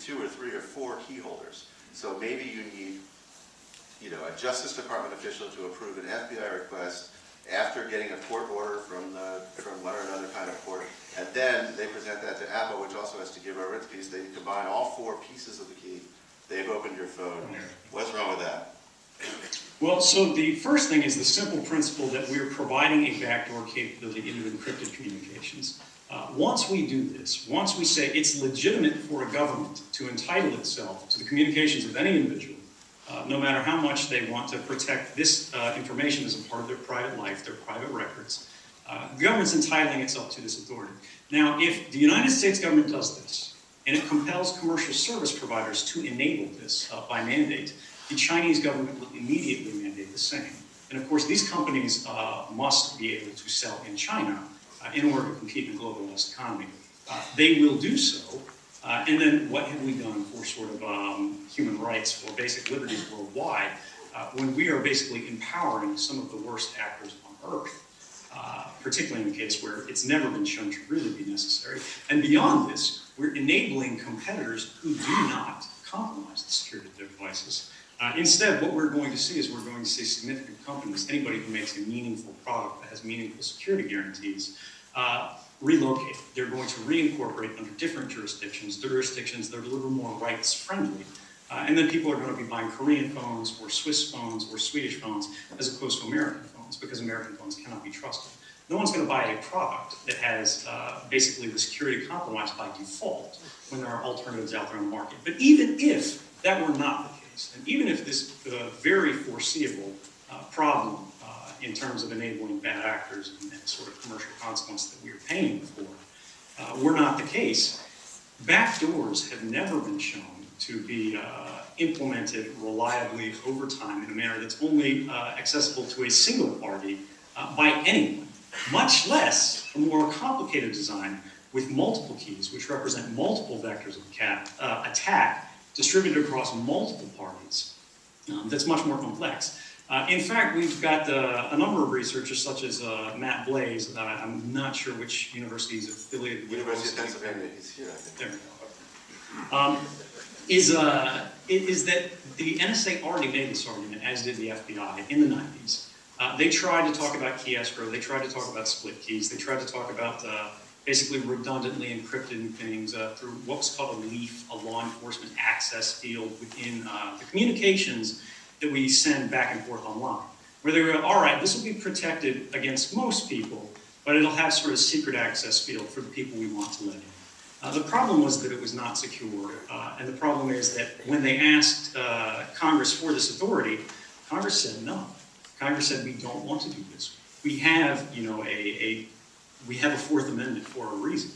2 or 3 or 4 key holders. So maybe you need, you know, a Justice Department official to approve an FBI request after getting a court order from one or another kind of court, and then they present that to Apple, which also has to give over its piece. They combine all 4 pieces of the key. They've opened your phone. What's wrong with that? Well, so the first thing is the simple principle that we're providing a backdoor capability into encrypted communications. Once we do this, once we say it's legitimate for a government to entitle itself to the communications of any individual, no matter how much they want to protect this information as a part of their private life, their private records, the government's entitling itself to this authority. Now, if the United States government does this, and it compels commercial service providers to enable this by mandate, the Chinese government will immediately mandate the same. And of course, these companies must be able to sell in China in order to compete in a globalized economy. They will do so. And then what have we done for sort of human rights or basic liberties worldwide when we are basically empowering some of the worst actors on earth, particularly in a case where it's never been shown to really be necessary. And beyond this, we're enabling competitors who do not compromise the security of their devices. Instead, what we're going to see is we're going to see significant companies, anybody who makes a meaningful product that has meaningful security guarantees, relocate. They're going to reincorporate under different jurisdictions that are a little more rights friendly. And then people are going to be buying Korean phones or Swiss phones or Swedish phones as opposed to American phones, because American phones cannot be trusted. No one's going to buy a product that has basically the security compromised by default when there are alternatives out there on the market. But even if that were not the case, and even if this very foreseeable problem in terms of enabling bad actors and sort of commercial consequence that we are paying for, were not the case, backdoors have never been shown to be implemented reliably over time in a manner that's only accessible to a single party by anyone, much less a more complicated design with multiple keys, which represent multiple vectors of attack distributed across multiple parties. That's much more complex. In fact, we've got a number of researchers, such as Matt Blaze, I'm not sure which university he's affiliated with. University of Pennsylvania, he's here, I think. There we go. Is that the NSA already made this argument, as did the FBI, in the 90s. They tried to talk about key escrow, they tried to talk about split keys, they tried to talk about basically redundantly encrypting things through what was called a leaf, a law enforcement access field within the communications that we send back and forth online. Where they were, all right, this will be protected against most people, but it'll have sort of secret access field for the people we want to let in. The problem was that it was not secure, and the problem is that when they asked Congress for this authority, Congress said no. Congress said we don't want to do this. We have, you know, we have a Fourth Amendment for a reason.